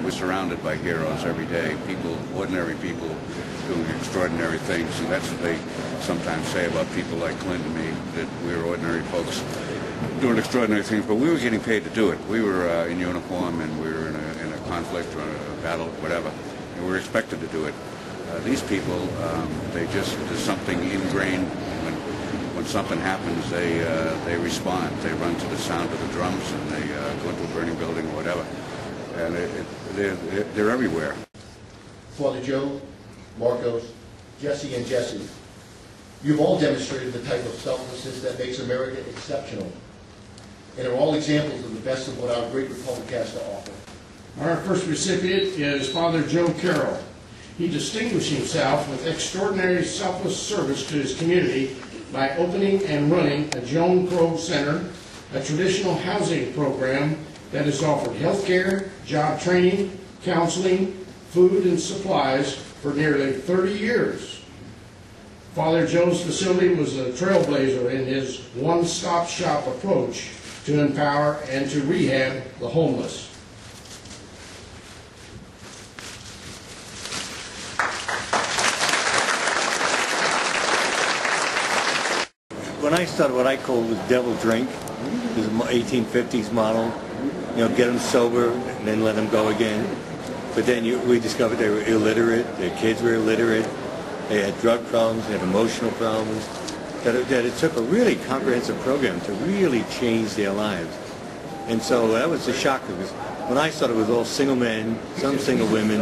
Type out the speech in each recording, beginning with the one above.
we're surrounded by heroes every day, people, ordinary people doing extraordinary things, and that's what they sometimes say about people like Clint and me, that we're ordinary folks doing extraordinary things, but we were getting paid to do it. We were in uniform, and we were in a conflict or a battle, whatever, and we were expected to do it. These people, there's something ingrained. When something happens, they respond. They run to the sound of the drums, and they go into a burning building or whatever. And they're everywhere. Father Joe, Marcos, Jesse, and Jesse, you've all demonstrated the type of selflessness that makes America exceptional, and are all examples of the best of what our great republic has to offer. Our first recipient is Father Joe Carroll. He distinguished himself with extraordinary selfless service to his community by opening and running a Joan Crow Center, a traditional housing program that has offered health care, job training, counseling, food, and supplies for nearly 30 years. Father Joe's facility was a trailblazer in his one-stop shop approach to empower and to rehab the homeless. When I started, what I called was devil drink. It was an 1850s model. You know, get them sober and then let them go again. But then we discovered they were illiterate. Their kids were illiterate. They had drug problems. They had emotional problems. That it took a really comprehensive program to really change their lives. And so that was a shocker, because when I started, it was all single men, some single women,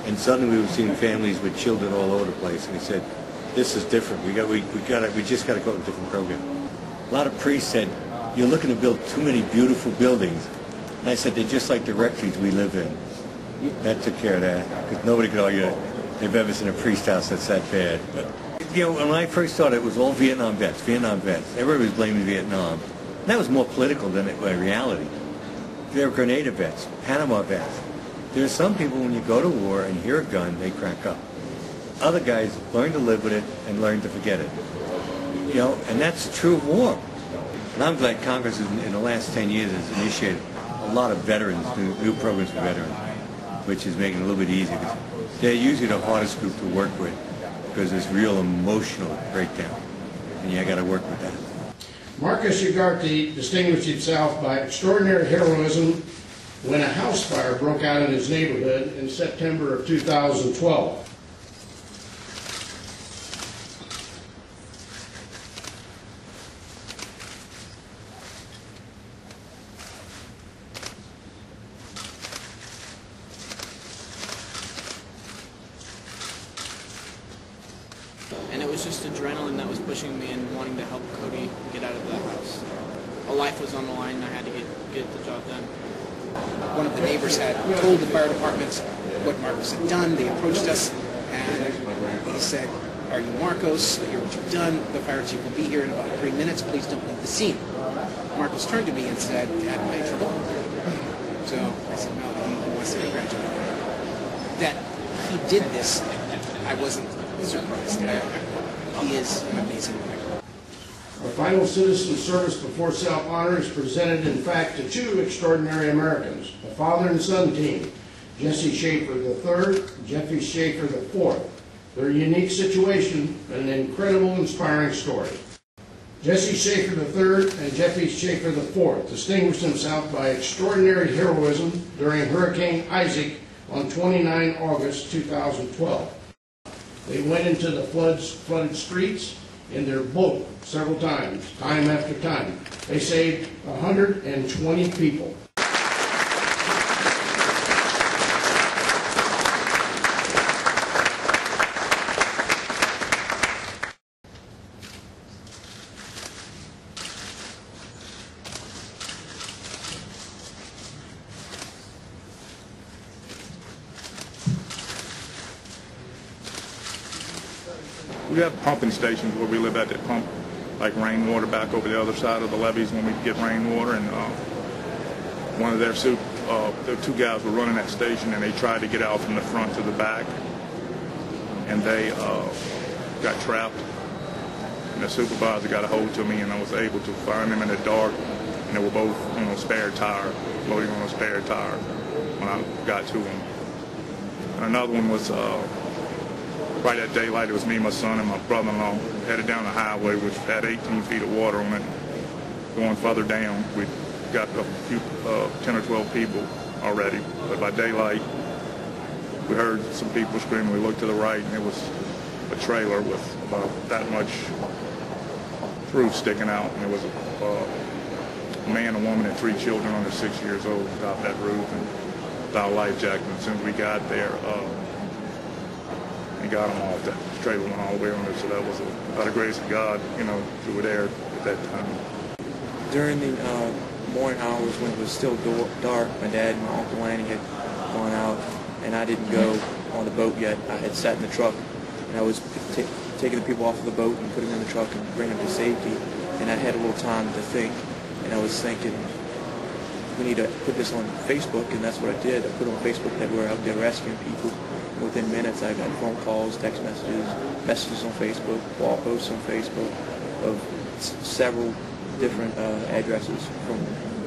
and suddenly we were seeing families with children all over the place. And we said, this is different. We just got to go to a different program. A lot of priests said, you're looking to build too many beautiful buildings. And I said, they're just like the rectories we live in. That took care of that, because nobody could argue that they've ever seen a priest house that's that bad. But, you know, when I first started, it was all Vietnam vets. Everybody was blaming Vietnam. And that was more political than reality. There were Grenada vets, Panama vets. There are some people, when you go to war and hear a gun, they crack up. Other guys learn to live with it and learn to forget it. You know, and that's true of war. And I'm glad Congress in the last 10 years has initiated a lot of veterans, new programs for veterans, which is making it a little bit easier. They're usually the hardest group to work with because there's real emotional breakdown. And you got to work with that. Marcus Ugarte distinguished himself by extraordinary heroism when a house fire broke out in his neighborhood in September of 2012. And it was just adrenaline that was pushing me and wanting to help Cody get out of the house. A life was on the line and I had to get the job done. One of the neighbors had told the fire departments what Marcos had done. They approached us and he said, "Are you Marcos? I hear what you've done. The fire chief will be here in about 3 minutes. Please don't leave the scene." Marcos turned to me and said, "Dad, am I in trouble?" So I said, "No, he wants to congratulate me." That he did this, I wasn't surprised. He is an amazing guy. Our final citizen service before self-honor is presented, in fact, to two extraordinary Americans, a father and son team, Jesse Shaffer III, Jeffy Shaffer IV. Their unique situation, an incredible, inspiring story. Jesse Shaffer III and Jeffy Shaffer IV distinguished themselves by extraordinary heroism during Hurricane Isaac on 29 August 2012. They went into the flooded streets in their boat several times, time after time. They saved 120 people. We have pumping stations where we live at that pump like rainwater back over the other side of the levees when we get rainwater, and one of their two guys were running that station and they tried to get out from the front to the back and they got trapped, and the supervisor got a hold to me and I was able to find them in the dark, and they were both on a spare tire, floating on a spare tire. when I got to him. And another one was right at daylight. It was me, my son, and my brother-in-law headed down the highway, which had 18 feet of water on it. Going further down, we got a few 10 or 12 people already, but by daylight we heard some people screaming. We looked to the right, and it was a trailer with about that much roof sticking out, and there was a man, a woman, and 3 children under 6 years old on top of that roof, and without a life jacket. And as soon as we got there, we got them off. That trailer went all the way under, so that was by the grace of God, you know, we were there at that time. During the morning hours when it was still dark, my dad and my Uncle Lanny had gone out, and I didn't go on the boat yet. I had sat in the truck, and I was taking the people off of the boat and putting them in the truck and bringing them to safety. And I had a little time to think, and I was thinking, we need to put this on Facebook, and that's what I did. I put on Facebook that we're out there rescuing people. Within minutes, I got phone calls, text messages, messages on Facebook, wall posts on Facebook of several different addresses from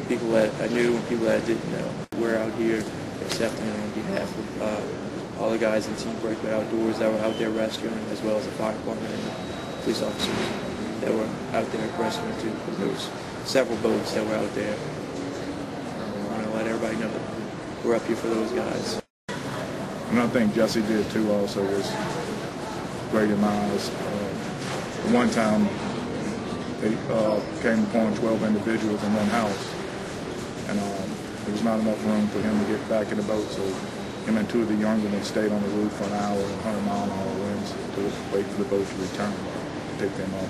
people that I knew and people that I didn't know. We're out here accepting on behalf of all the guys in Team Breakaway Outdoors that were out there rescuing, as well as the fire department and police officers that were out there rescuing too. There was several boats that were out there. I want to let everybody know that we're up here for those guys. Another thing Jesse did too also was great in my eyes. One time they came upon 12 individuals in one house, and there was not enough room for him to get back in the boat, so him and 2 of the younger ones stayed on the roof for an hour in 100-mile-an-hour winds to wait for the boat to return to take them off.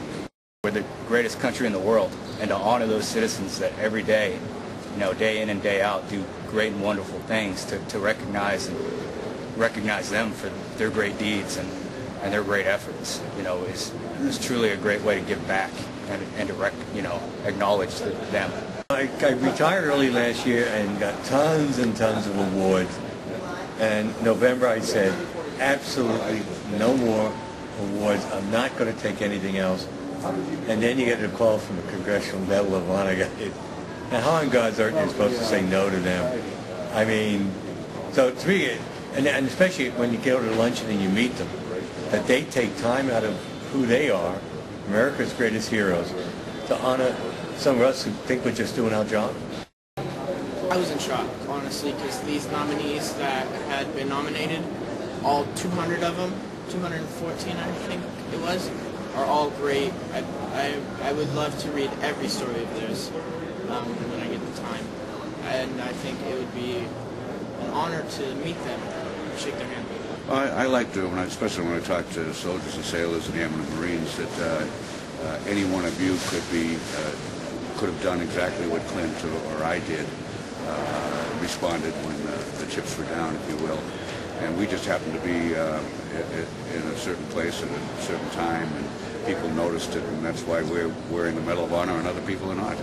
We're the greatest country in the world, and to honor those citizens that every day, you know, day in and day out, do great and wonderful things, to recognize them for their great deeds and their great efforts, you know, is truly a great way to give back and to acknowledge them. I retired early last year and got tons and tons of awards. And in November I said, absolutely no more awards. I'm not going to take anything else. And then you get a call from the Congressional Medal of Honor guy. Now, how on God's earth are you supposed to say no to them? I mean, so to me, and especially when you go to luncheon and you meet them, that they take time out of who they are, America's greatest heroes, to honor some of us who think we're just doing our job. I was in shock, honestly, because these nominees that had been nominated, all 200 of them, 214 I think it was, are all great. I would love to read every story of theirs when I get the time. And I think it would be an honor to meet them, shake their hand. I like to, especially when I talk to soldiers and sailors and airmen and Marines, that any one of you could have done exactly what Clint or I did, responded when the chips were down, if you will. And we just happened to be in a certain place at a certain time, and people noticed it, and that's why we're in the Medal of Honor and other people are not.